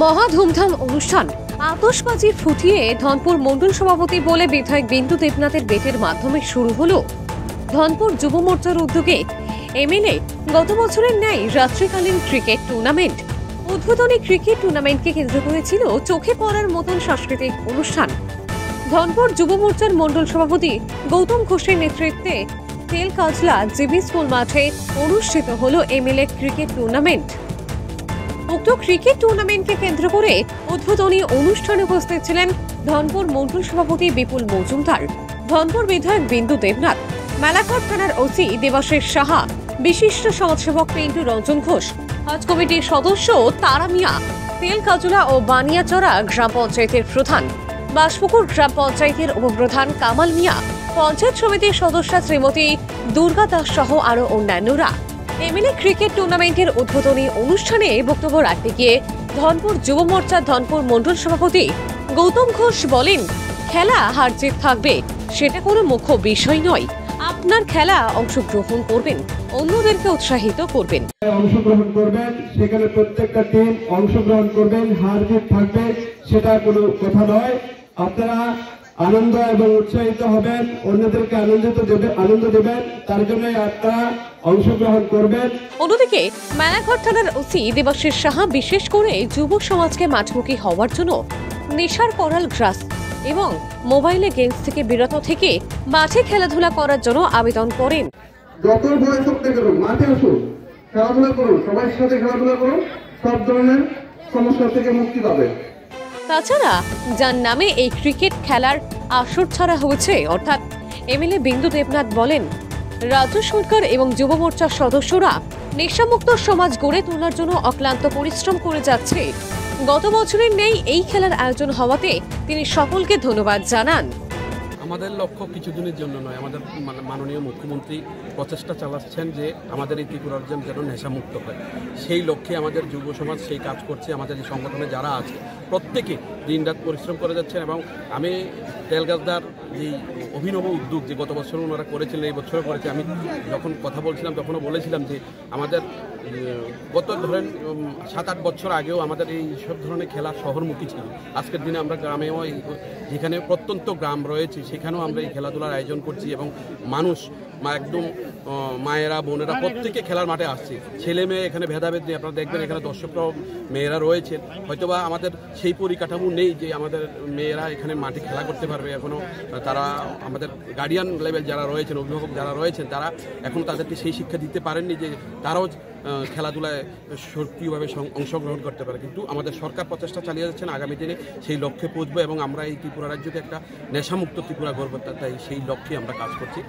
মহা ধুমধাম অনুষ্ঠান, আতশবাজি ফুটিয়ে ধনপুর মণ্ডল সভাপতি বলে বিধায়ক বিন্দু দেবনাথের বেটের মাধ্যমে শুরু হলো ধনপুর যুব মোর্চার উদ্যোগে এমএলএ গত বছরের ন্যায় রাত্রিকালীন ক্রিকেট টুর্নামেন্ট। উদ্বোধনী ক্রিকেট টুর্নামেন্টকে কেন্দ্র করেছিল চোখে পড়ার মতন সাংস্কৃতিক অনুষ্ঠান। ধনপুর যুব মোর্চার মণ্ডল সভাপতি গৌতম ঘোষের নেতৃত্বে তেলকাজলা জিবি স্কুল মাঠে অনুষ্ঠিত হলো এমএলএ ক্রিকেট টুর্নামেন্ট। উক্ত ক্রিকেট টুর্নামেন্টকে কেন্দ্র করে উদ্বোধনী অনুষ্ঠানে উপস্থিত ছিলেন ধনপুর মণ্ডল সভাপতি বিপুল মজুমদার, ধনপুর বিধায়ক বিন্দু দেবনাথ, মেলাঘাট থানার ওসি দেবাশিস সাহা, বিশিষ্ট সমাজসেবক পিন্টু রঞ্জন ঘোষ, হজ কমিটির সদস্য তারা মিয়া, তেলকাজলা ও বানিয়াচড়া গ্রাম পঞ্চায়েতের প্রধান, বাসপুকুর গ্রাম পঞ্চায়েতের উপপ্রধান কামাল মিয়া, পঞ্চায়েত সমিতির সদস্যা শ্রীমতী দুর্গা দাস সহ আরো অন্যান্যরা। এমএলএ ক্রিকেট টুর্নামেন্টের উদ্বোধনী অনুষ্ঠানে বক্তব্য রাখতে গিয়ে ধনপুর যুব মোর্চার ধনপুর মণ্ডল সভাপতি গৌতম ঘোষ বলেন, খেলা হার জিত থাকবে, সেটা কোনো মুখ্য বিষয় নয়। আপনার খেলা অংশগ্রহণ করবেন, অন্যদেরকে উৎসাহিত করবেন, অংশগ্রহণ করবেন, সেখানে প্রত্যেকটা টিম অংশগ্রহণ করবেন, হার জিত থাকবে সেটা কোনো কথা নয়। আপনারা আনন্দ এবং উৎসাহিত হবেন, অন্যদেরকে আনন্দ দেবেন, তার জন্য আপনারা অংশগ্রহণ করবেন। অন্যদিকে মেলাঘাট থানার ওসি দেবাশিস সাহা বিশেষ করে যুব সমাজকে মাঠমুখী হওয়ার জন্য নেশার করাল গ্রাস এবং মোবাইলে গেমস থেকে বিরত থেকে মাঠে খেলাধুলা করার জন্য আবেদন করেন। যত বয়স হোক না কেন মাঠে আসুন, খেলাধুলা করুন, সবার সাথে খেলাধুলা করুন, সব ধরনের সমস্যা থেকে মুক্তি পাবে। তাছাড়া যার নামে এই ক্রিকেট খেলার আসর ছাড়া হয়েছে, অর্থাৎ এমএলএ বিন্দু দেবনাথ বলেন, রাজ্য সরকার এবং যুব মোর্চার সদস্যরা নেশামুক্ত সমাজ গড়ে তোলার জন্য অক্লান্ত পরিশ্রম করে যাচ্ছে। গত বছরের নেই এই খেলার আয়োজন হওয়াতে তিনি সকলকে ধন্যবাদ জানান। আমাদের লক্ষ্য কিছুদিনের জন্য নয়, আমাদের মাননীয় মুখ্যমন্ত্রী প্রচেষ্টা চালাচ্ছেন যে আমাদের এই ত্রিপুরার যেন নেশামুক্ত হয়। সেই লক্ষ্যে আমাদের যুব সমাজ সেই কাজ করছে। আমাদের এই সংগঠনে যারা আছে প্রত্যেকে দিনরাত পরিশ্রম করে যাচ্ছেন এবং আমি তেলগাছদার যে অভিনব উদ্যোগ যে গত বছর ওনারা করেছিলেন, এই বছরও করেছে। আমি যখন কথা বলছিলাম তখনও বলেছিলাম যে আমাদের গত ধরেন 7-8 বছর আগেও আমাদের এই সব ধরনের খেলা শহরমুখী ছিল। আজকের দিনে আমরা গ্রামেও যেখানে প্রত্যন্ত গ্রাম রয়েছে সেখানেও আমরা এই খেলাধুলার আয়োজন করছি এবং মানুষ একদম মায়েরা বোনেরা প্রত্যেকে খেলার মাঠে আসছে। ছেলে মেয়ে এখানে ভেদাভেদ নেই। আপনারা দেখবেন এখানে দর্শকরাও মেয়েরা রয়েছেন। হয়তোবা আমাদের সেই পরিকাঠামো নেই যে আমাদের মেয়েরা এখানে মাঠে খেলা করতে পারবে। এখনও তারা আমাদের গার্ডিয়ান লেভেল যারা রয়েছেন, অভিভাবক যারা রয়েছেন, তারা এখনও তাদেরকে সেই শিক্ষা দিতে পারেননি যে তারাও খেলাধুলায় সক্রিয়ভাবে অংশগ্রহণ করতে পারে। কিন্তু আমাদের সরকার প্রচেষ্টা চালিয়ে যাচ্ছেন, আগামী দিনে সেই লক্ষ্যে পৌঁছবো এবং আমরা এই ত্রিপুরা রাজ্যকে একটা নেশামুক্ত ত্রিপুরা গড়ব, তাই সেই লক্ষ্যে আমরা কাজ করছি।